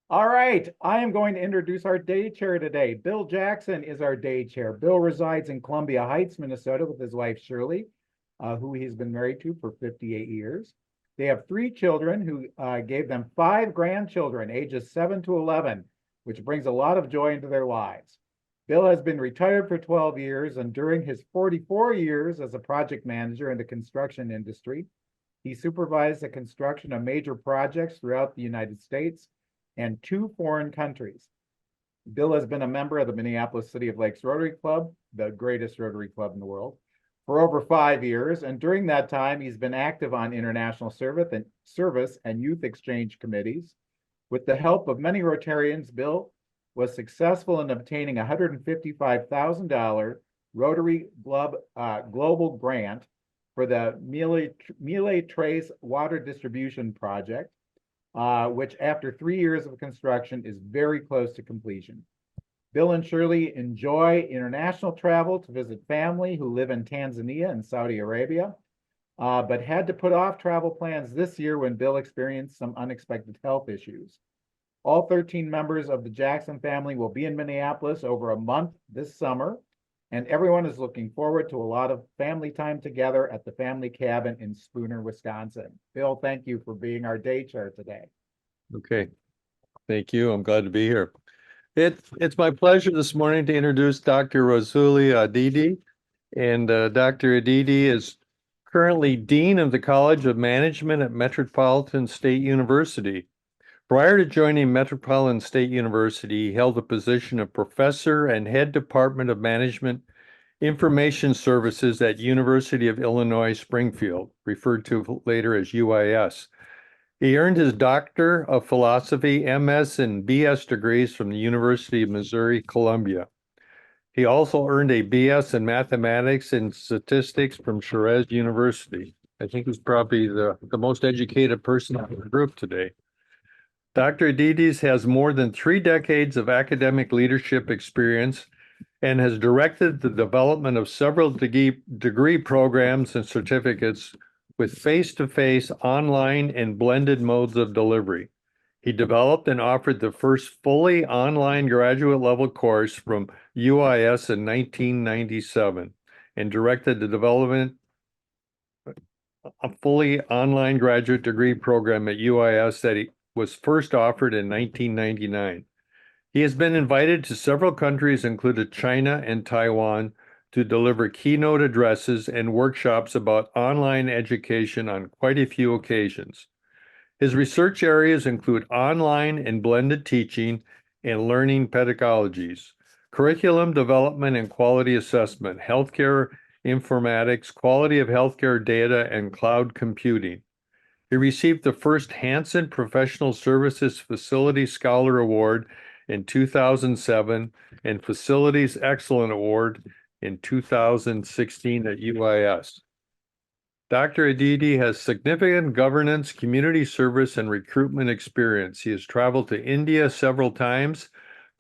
All right, I am going to introduce our day chair today. Bill Jackson is our day chair. Bill resides in Columbia Heights, Minnesota with his wife Shirley, who he's been married to for 58 years. They have three children who gave them five grandchildren, ages 7 to 11, which brings a lot of joy into their lives. Bill has been retired for 12 years, and during his 44 years as a project manager in the construction industry, he supervised the construction of major projects throughout the United States and two foreign countries. Bill has been a member of the Minneapolis City of Lakes Rotary Club, the greatest Rotary Club in the world, for over 5 years. And during that time, he's been active on international service and youth exchange committees. With the help of many Rotarians, Bill was successful in obtaining a $155,000 Rotary Global Grant for the Mille Trace Water Distribution Project, which after 3 years of construction is very close to completion. Bill and Shirley enjoy international travel to visit family who live in Tanzania and Saudi Arabia, but had to put off travel plans this year when Bill experienced some unexpected health issues. All 13 members of the Jackson family will be in Minneapolis over a month this summer, and everyone is looking forward to a lot of family time together at the family cabin in Spooner, Wisconsin. Bill, thank you for being our day chair today. Okay, thank you. I'm glad to be here. It's my pleasure this morning to introduce Dr. Rassule Hadidi. And Dr. Hadidi is currently Dean of the College of Management at Metropolitan State University. Prior to joining Metropolitan State University, he held the position of professor and head department of management information services at University of Illinois Springfield, referred to later as UIS. He earned his Doctor of Philosophy, MS, and BS degrees from the University of Missouri, Columbia. He also earned a BS in Mathematics and Statistics from Shiraz University. I think he's probably the most educated person in the group today. Dr. Hadidi has more than 3 decades of academic leadership experience and has directed the development of several degree programs and certificates with face-to-face, online, and blended modes of delivery. He developed and offered the first fully online graduate level course from UIS in 1997 and directed the development of a fully online graduate degree program at UIS that he was first offered in 1999. He has been invited to several countries, including China and Taiwan, to deliver keynote addresses and workshops about online education on quite a few occasions. His research areas include online and blended teaching and learning pedagogies, curriculum development and quality assessment, healthcare informatics, quality of healthcare data, and cloud computing. He received the first Hansen Professional Services Facility Scholar Award in 2007 and Facilities Excellent Award in 2016 at UIS. Dr. Hadidi has significant governance, community service, and recruitment experience. He has traveled to India several times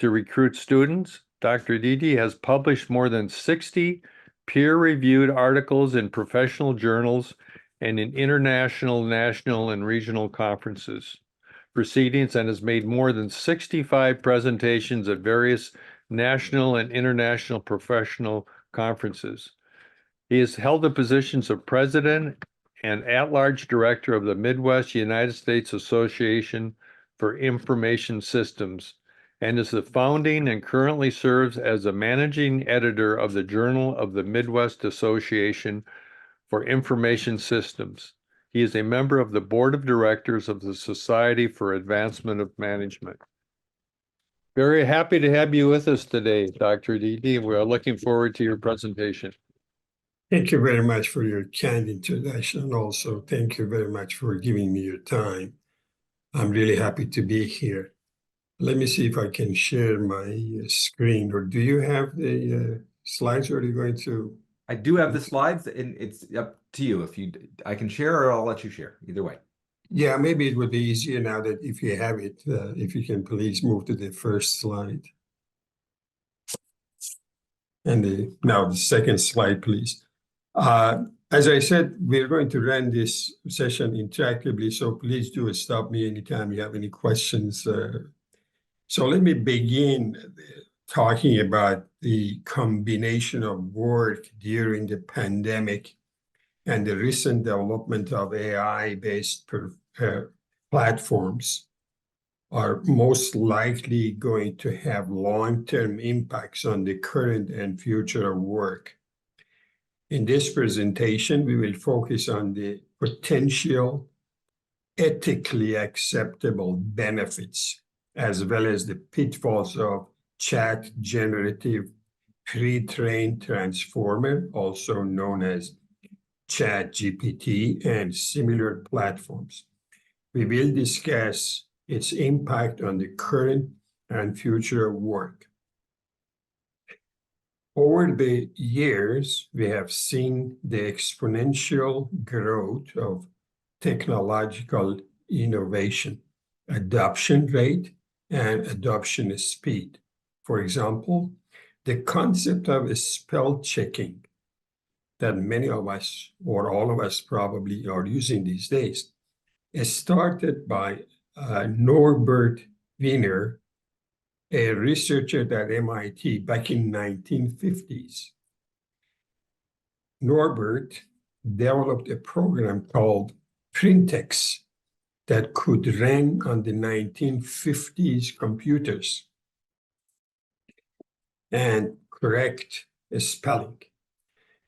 to recruit students. Dr. Hadidi has published more than 60 peer-reviewed articles in professional journals and in international, national, and regional conferences, proceedings, and has made more than 65 presentations at various national and international professional conferences. He has held the positions of president and at-large director of the Midwest United States Association for Information Systems, and is the founding and currently serves as a managing editor of the Journal of the Midwest Association for Information Systems. He is a member of the board of directors of the Society for Advancement of Management. Very happy to have you with us today, Dr. Hadidi. We are looking forward to your presentation. Thank you very much for your kind introduction. Also, thank you very much for giving me your time. I'm really happy to be here. Let me see if I can share my screen, or do you have the slides, or are you going to? I do have the slides, and it's up to you. I can share, or I'll let you share. Either way. Yeah, maybe it would be easier now that if you have it, if you can please move to the first slide. And now the second slide, please. As I said, we're going to run this session interactively, so please do stop me anytime you have any questions So let me begin talking about the combination of work during the pandemic and the recent development of AI-based platforms are most likely going to have long-term impacts on the current and future of work. In this presentation, we will focus on the potential ethically acceptable benefits, as well as the pitfalls of generative pre-trained transformer, also known as ChatGPT, and similar platforms. We will discuss its impact on the current and future of work. Over the years, we have seen the exponential growth of technological innovation, adoption rate, and adoption speed. For example, the concept of spell checking that many of us, or all of us probably are using these days, is started by Norbert Wiener, a researcher at MIT back in 1950s. Norbert developed a program called Printex that could run on the 1950s computers and correct spelling.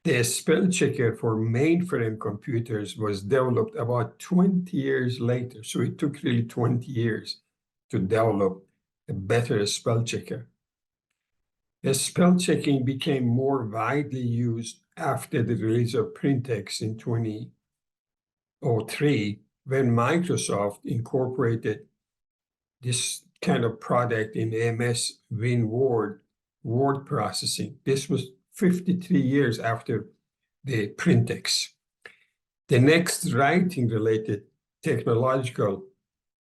The spell checker for mainframe computers was developed about 20 years later. So it took really 20 years to develop a better spell checker. The spell checking became more widely used after the release of Printex in 2003, when Microsoft incorporated this kind of product in MS WinWord word processing. This was 53 years after the Printex. The next writing-related technological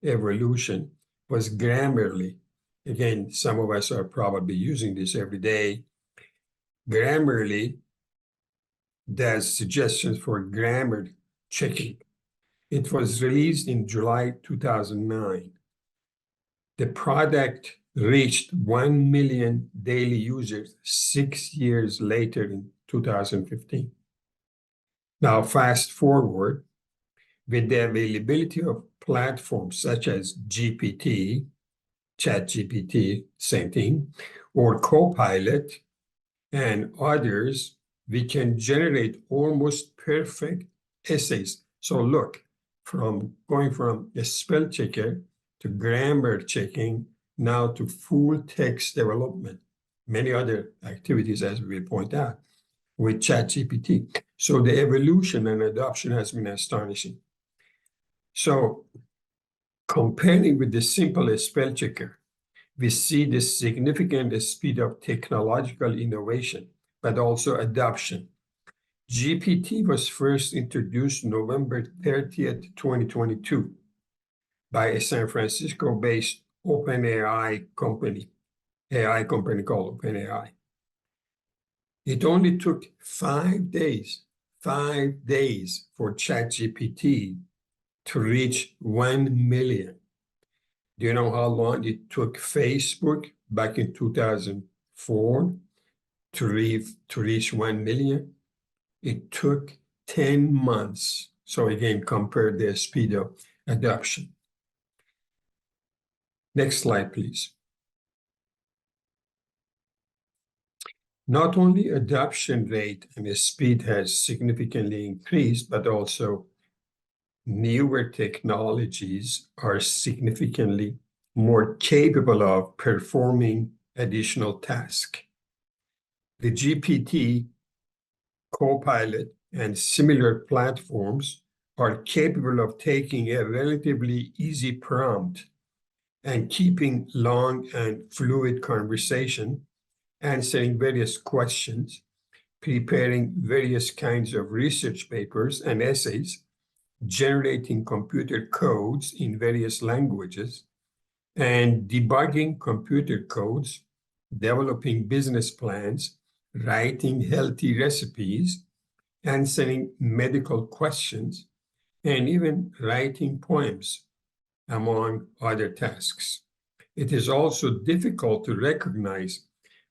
evolution was Grammarly. Again, some of us are probably using this every day. Grammarly does suggestions for grammar checking. It was released in July 2009. The product reached 1 million daily users 6 years later in 2015. Now, fast forward, with the availability of platforms such as GPT, ChatGPT, same thing, or Copilot, and others, we can generate almost perfect essays. So look, going from a spell checker to grammar checking, now to full text development, many other activities, as we point out, with ChatGPT. So the evolution and adoption has been astonishing. So comparing with the simple spell checker, we see the significant speed of technological innovation, but also adoption. GPT was first introduced November 30th, 2022 by a San Francisco-based AI company called OpenAI. It only took 5 days for ChatGPT to reach 1 million. Do you know how long it took Facebook back in 2004 to reach 1 million? It took 10 months. So again, compare the speed of adoption. Next slide, please. Not only adoption rate and the speed has significantly increased, but also newer technologies are significantly more capable of performing additional tasks. The GPT, Copilot, and similar platforms are capable of taking a relatively easy prompt and keeping long and fluid conversation, answering various questions, preparing various kinds of research papers and essays, generating computer codes in various languages, and debugging computer codes, developing business plans, writing healthy recipes, answering medical questions, and even writing poems, among other tasks. it is also difficult to recognize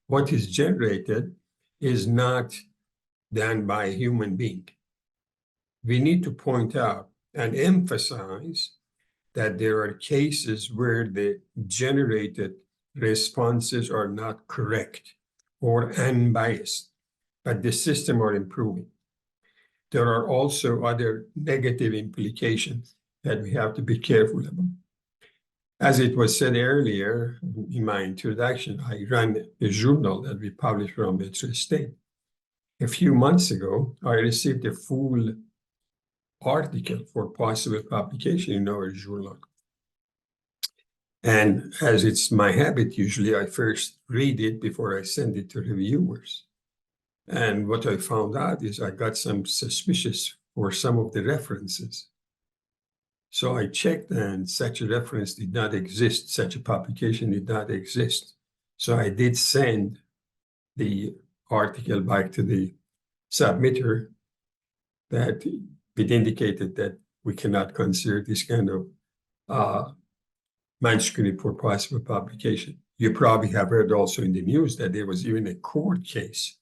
what is generated is not done by a human being. We need to point out and emphasize that there are cases where the generated responses are not correct or unbiased, but the system are improving. There are also other negative implications that we have to be careful about. As it was said earlier in my introduction, I run a journal that we publish from Metro State. A few months ago, I received a full article for possible publication in our journal. And as it's my habit, usually I first read it before I send it to reviewers. And what I found out is I got some suspicious for some of the references. So I checked and such a reference did not exist, such a publication did not exist. So I did send the article back to the submitter that it indicated that we cannot consider this kind of manuscript for possible publication. You probably have heard also in the news that there was even a court case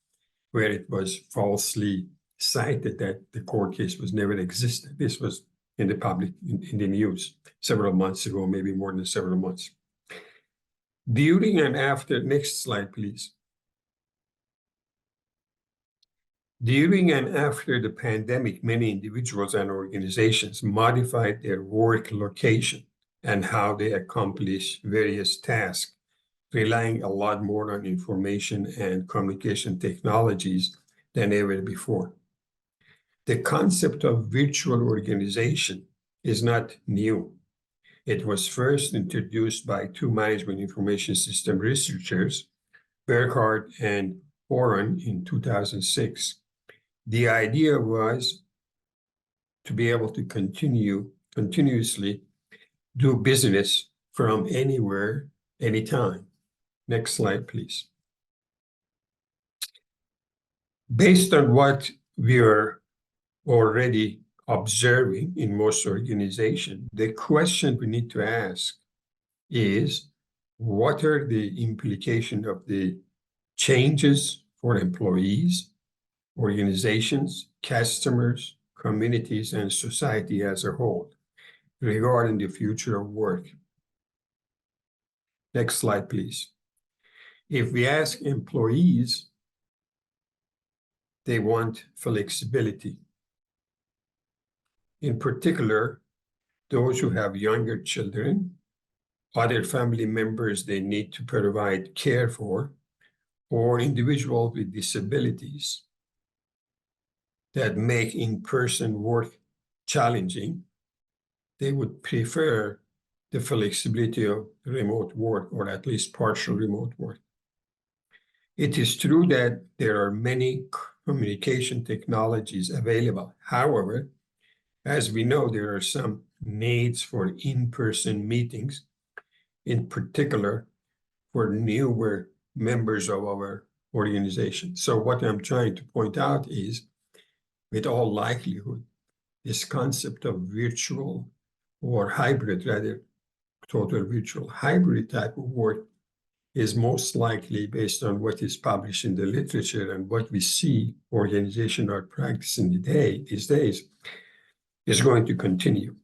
where it was falsely cited that the court case was never existed. This was in the public, in the news several months ago, maybe more than several months. During and after, next slide, please. During and after the pandemic, many individuals and organizations modified their work location and how they accomplish various tasks, relying a lot more on information and communication technologies than ever before. The concept of virtual organization is not new. It was first introduced by two management information system researchers, Burkhardt and Oren, in 2006. The idea was to be able to continuously do business from anywhere, anytime. Next slide, please. Based on what we are already observing in most organizations, the question we need to ask is, what are the implications of the changes for employees, organizations, customers, communities, and society as a whole regarding the future of work? Next slide, please. If we ask employees, they want flexibility. In particular, those who have younger children, other family members they need to provide care for, or individuals with disabilities that make in-person work challenging, they would prefer the flexibility of remote work, or at least partial remote work. It is true that there are many communication technologies available. However, as we know, there are some needs for in-person meetings, in particular for newer members of our organization. So what I'm trying to point out is, with all likelihood, this concept of virtual or hybrid, rather total virtual hybrid type of work is most likely, based on what is published in the literature and what we see organizations are practicing these days, is going to continue.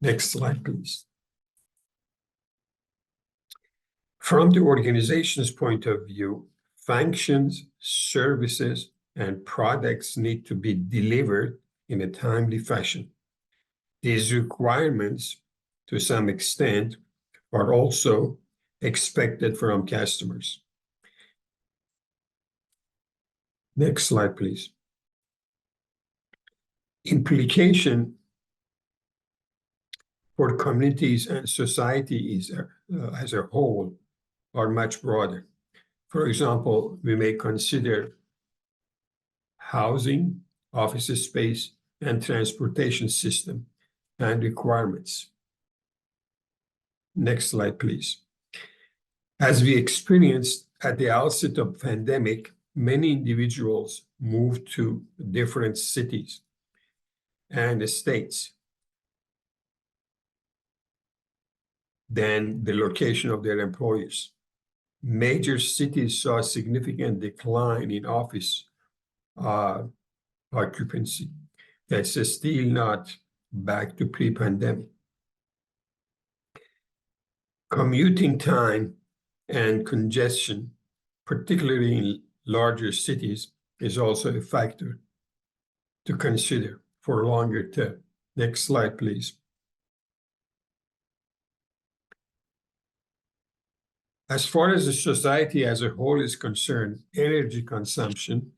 Next slide, please. From the organization's point of view, functions, services, and products need to be delivered in a timely fashion. These requirements, to some extent, are also expected from customers. Next slide, please. Implication for communities and societies as a whole are much broader. For example, we may consider housing, office space, and transportation system and requirements. Next slide, please. As we experienced at the outset of the pandemic, many individuals moved to different cities and states. than the location of their employees. Major cities saw a significant decline in office occupancy. That's still not back to pre-pandemic. Commuting time and congestion, particularly in larger cities, is also a factor to consider for longer term. Next slide, please. As far as the society as a whole is concerned, energy consumption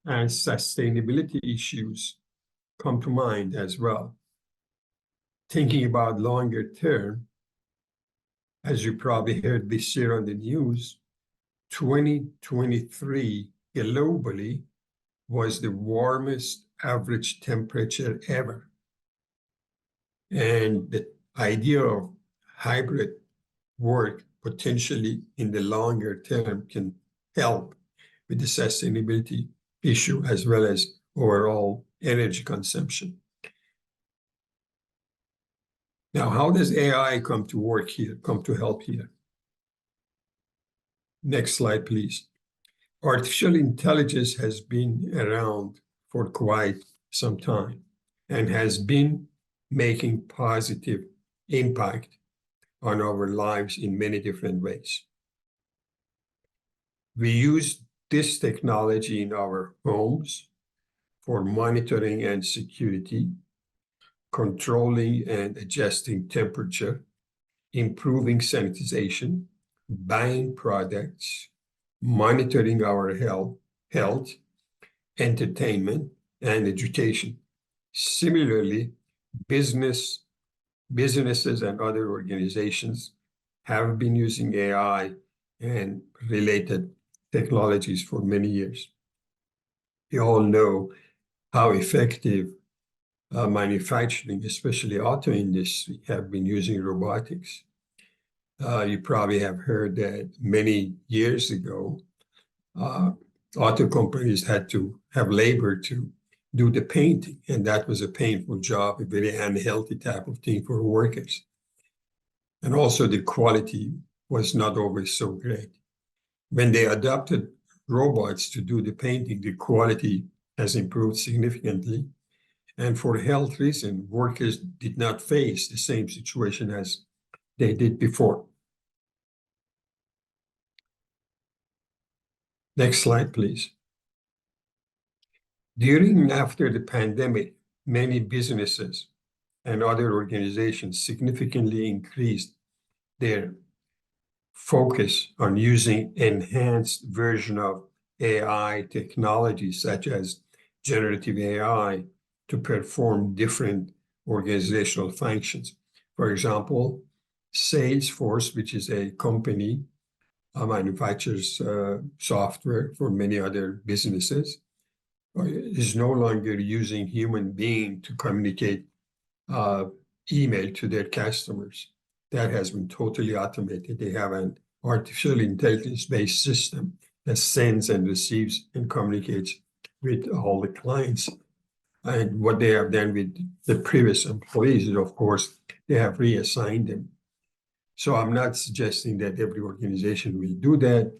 and sustainability issues come to mind as well. Thinking about longer term, as you probably heard this year on the news, 2023 globally was the warmest average temperature ever. And the idea of hybrid work potentially in the longer term can help with the sustainability issue as well as overall energy consumption. Now, how does AI come to work here, come to help here? Next slide, please. Artificial intelligence has been around for quite some time and has been making positive impact on our lives in many different ways. We use this technology in our homes for monitoring and security, controlling and adjusting temperature, improving sanitization, buying products, monitoring our health, entertainment, and education. Similarly, businesses and other organizations have been using AI and related technologies for many years. You all know how effective manufacturing, especially auto industry, have been using robotics. You probably have heard that many years ago, auto companies had to have labor to do the painting, and that was a painful job, a very unhealthy type of thing for workers. And also the quality was not always so great. When they adopted robots to do the painting, the quality has improved significantly. And for health reasons, workers did not face the same situation as they did before. Next slide, please. During and after the pandemic, many businesses and other organizations significantly increased their focus on using enhanced version of AI technology, such as generative AI, to perform different organizational functions. For example, Salesforce, which is a company, manufactures software for many other businesses, is no longer using human being to communicate email to their customers. That has been totally automated. They have an artificial intelligence-based system that sends and receives and communicates with all the clients. And what they have done with the previous employees is, of course, they have reassigned them. So I'm not suggesting that every organization will do that,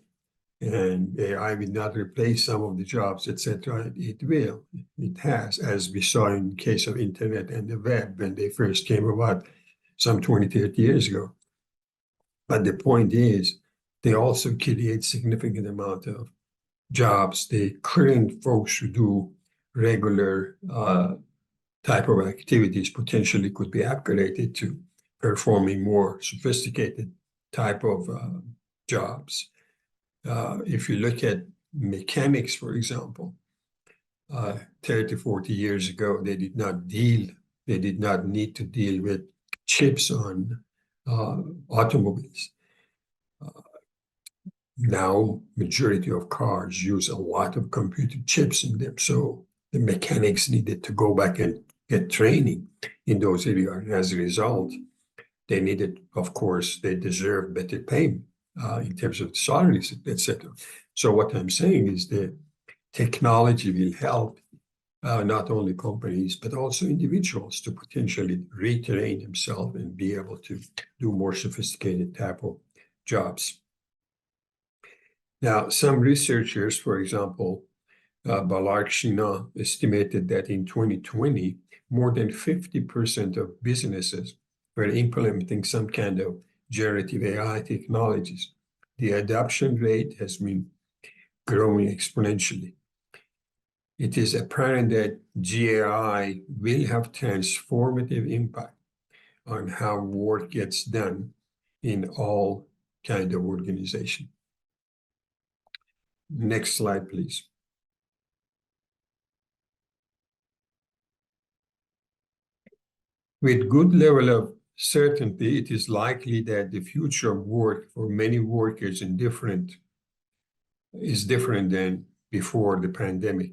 and AI will not replace some of the jobs, etc. It will. It has, as we saw in the case of internet and the web when they first came about some 20, 30 years ago. But the point is, they also create significant amount of jobs. The current folks who do regular type of activities potentially could be upgraded to performing more sophisticated type of jobs. If you look at mechanics, for example, 30, 40 years ago, they did not need to deal with chips on automobiles. Now, majority of cars use a lot of computer chips in them. So the mechanics needed to go back and get training in those areas. And as a result, they needed, of course, they deserve better pay in terms of salaries, etc. So what I'm saying is that technology will help not only companies, but also individuals to potentially retrain themselves and be able to do more sophisticated type of jobs. Now, some researchers, for example, Balarkshina estimated that in 2020, more than 50% of businesses were implementing some kind of generative AI technologies. The adoption rate has been growing exponentially. It is apparent that GAI will have transformative impact on how work gets done in all kind of organization. Next slide, please. With good level of certainty, it is likely that the future of work for many workers is different than before the pandemic.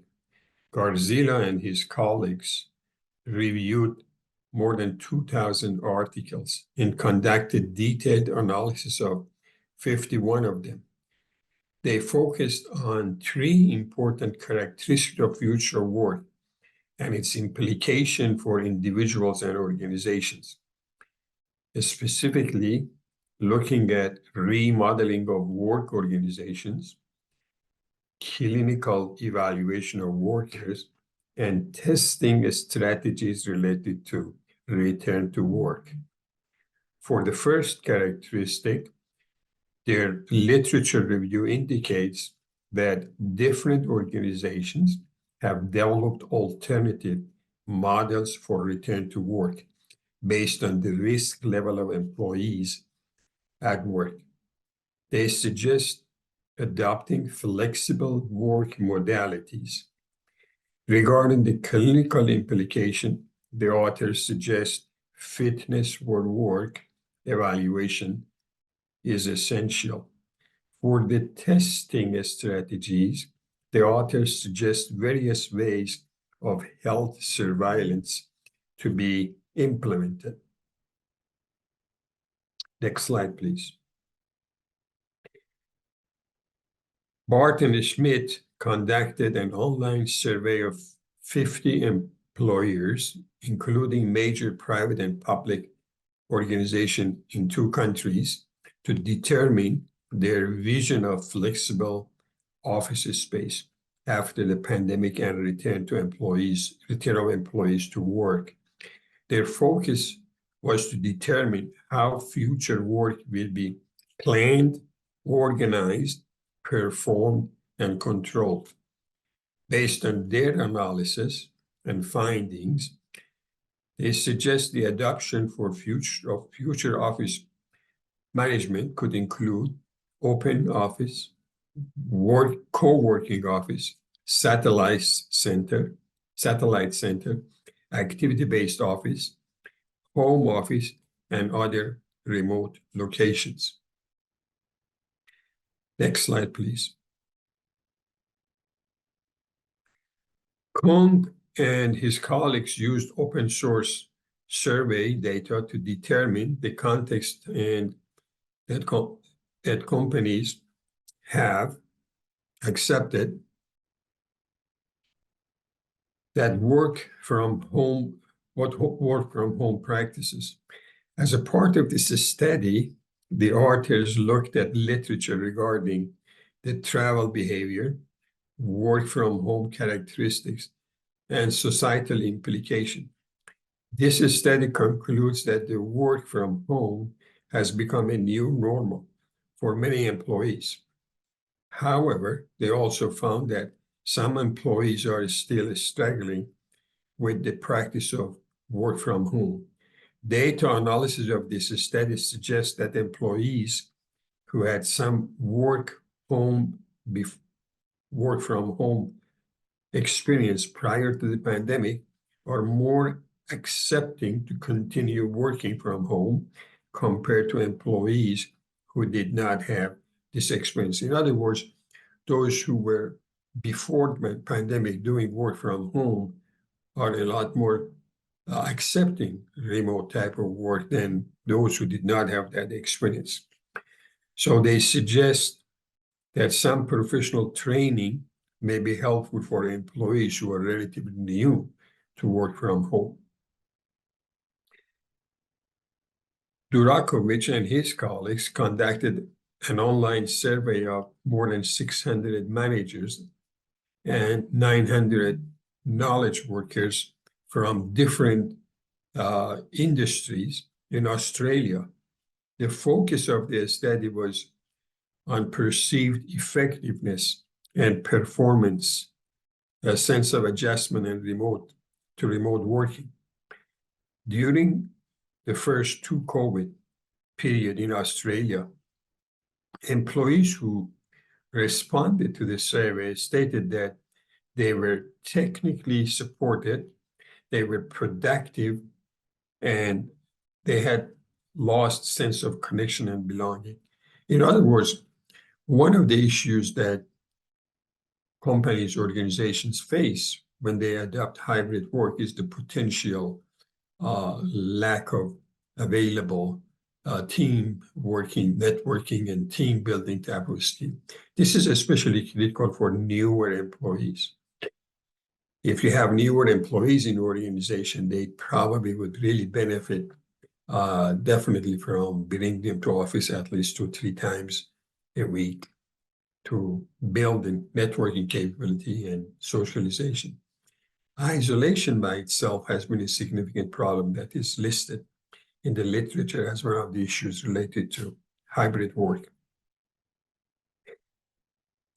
Garzila and his colleagues reviewed more than 2,000 articles and conducted detailed analysis of 51 of them. They focused on 3 important characteristics of future work and its implication for individuals and organizations. Specifically, looking at remodeling of work organizations, clinical evaluation of workers, and testing strategies related to return to work. For the first characteristic, their literature review indicates that different organizations have developed alternative models for return to work based on the risk level of employees at work. They suggest adopting flexible work modalities. Regarding the clinical implication, the authors suggest fitness for work evaluation is essential. For the testing strategies, the authors suggest various ways of health surveillance to be implemented. Next slide, please. Barton Schmidt conducted an online survey of 50 employers, including major private and public organizations in 2 countries, to determine their vision of flexible office space after the pandemic and return of employees to work. Their focus was to determine how future work will be planned, organized, performed, and controlled. Based on their analysis and findings, they suggest the adoption for future office management could include open office, co-working office, satellite center, activity-based office, home office, and other remote locations. Next slide, please. Kong and his colleagues used open source survey data to determine the context and that companies have accepted that work from home practices. As a part of this study, the authors looked at literature regarding the travel behavior, work from home characteristics, and societal implication. This study concludes that the work from home has become a new normal for many employees. However, they also found that some employees are still struggling with the practice of work from home. Data analysis of this study suggests that employees who had some work from home experience prior to the pandemic are more accepting to continue working from home compared to employees who did not have this experience. In other words, those who were before the pandemic doing work from home are a lot more accepting remote type of work than those who did not have that experience. So they suggest that some professional training may be helpful for employees who are relatively new to work from home. Durakovic and his colleagues conducted an online survey of more than 600 managers and 900 knowledge workers from different industries in Australia. The focus of the study was on perceived effectiveness and performance, a sense of adjustment and remote working. During the first two COVID period in Australia, employees who responded to the survey stated that they were technically supported, they were productive, and they had lost sense of connection and belonging. In other words, one of the issues that companies, organizations face when they adopt hybrid work is the potential lack of available team working, networking, and team building type of skill. This is especially critical for newer employees. If you have newer employees in your organization, they probably would really benefit definitely from bringing them to office at least 2 or 3 times a week to build the networking capability and socialization. Isolation by itself has been a significant problem that is listed in the literature as one of the issues related to hybrid work.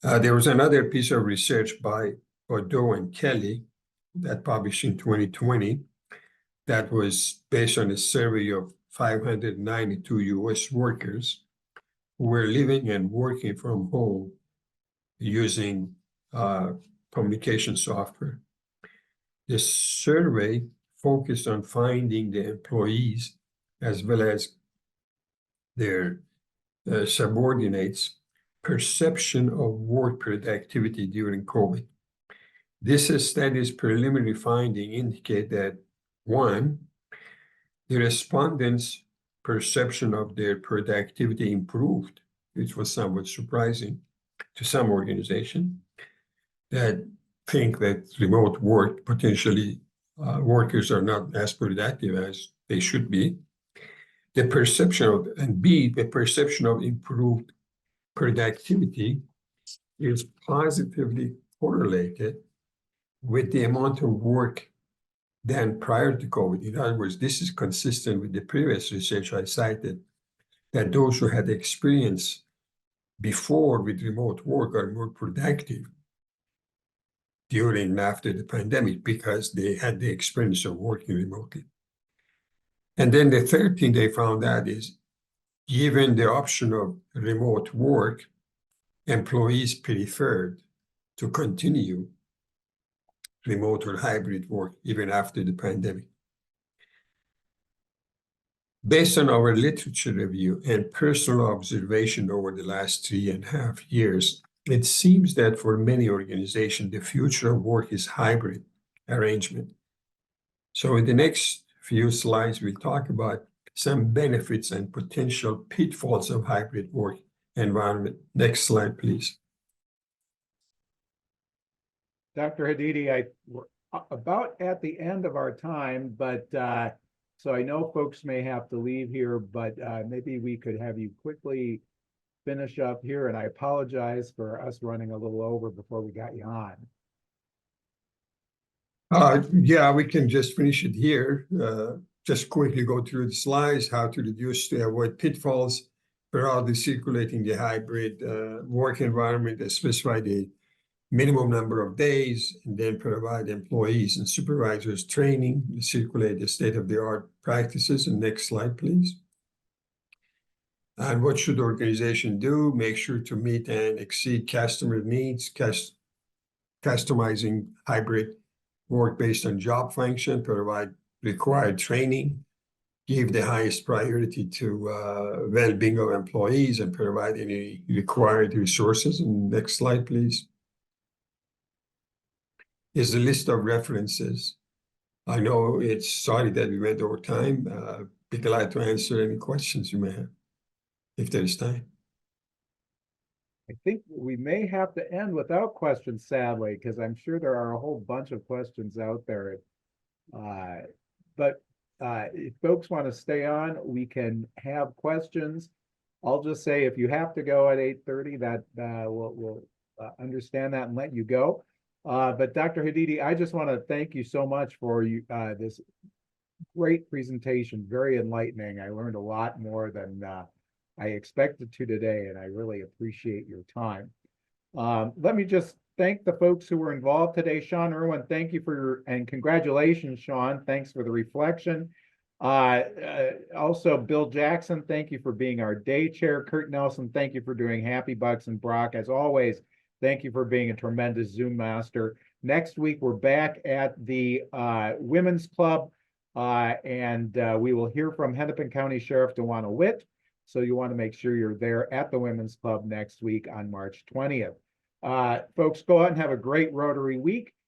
There was another piece of research by Bordeaux and Kelly that published in 2020 that was based on a survey of 592 US workers who were living and working from home using communication software. The survey focused on finding the employees as well as their subordinates' perception of work productivity during COVID. This study's preliminary finding indicate that 1, the respondents' perception of their productivity improved, which was somewhat surprising to some organizations that think that remote work potentially workers are not as productive as they should be. The perception of, and B, the perception of improved productivity is positively correlated with the amount of work than prior to COVID. In other words, this is consistent with the previous research I cited, that those who had experience before with remote work are more productive during and after the pandemic because they had the experience of working remotely. And then the third thing they found out is, given the option of remote work, employees preferred to continue remote or hybrid work even after the pandemic. Based on our literature review and personal observation over the last 3.5 years, it seems that for many organizations, the future of work is hybrid arrangement. So in the next few slides, we'll talk about some benefits and potential pitfalls of hybrid work environment. Next slide, please. Dr. Hadidi, we're about at the end of our time, but so I know folks may have to leave here, but maybe we could have you quickly finish up here, and I apologize for us running a little over before we got you on. Yeah, we can just finish it here. Just quickly go through the slides, how to reduce to avoid pitfalls, broadly circulating the hybrid work environment, specify the minimum number of days, and then provide employees and supervisors training, circulate the state-of-the-art practices. And next slide, please. And what should the organization do? Make sure to meet and exceed customer needs, customizing hybrid work based on job function, provide required training, give the highest priority to well-being of employees, and provide any required resources. And next slide, please. Is a list of references. I know it's sorry that we went over time. Be glad to answer any questions you may have, if there is time. I think we may have to end without questions, sadly, because I'm sure there are a whole bunch of questions out there. But if folks want to stay on, we can have questions. I'll just say if you have to go at 8:30, that we'll understand that and let you go. But Dr. Hadidi, I just want to thank you so much for this great presentation, very enlightening. I learned a lot more than I expected to today, and I really appreciate your time. Let me just thank the folks who were involved today. Sean Irwin, thank you and congratulations, Sean. Thanks for the reflection. Also, Bill Jackson, thank you for being our day chair. Kurt Nelson, thank you for doing Happy Bucks. And Brock, as always, thank you for being a tremendous Zoom master. Next week, we're back at the Women's Club, and we will hear from Hennepin County Sheriff DeWanna Witt. So you want to make sure you're there at the Women's Club next week on March 20th. Folks, go out and have a great Rotary week.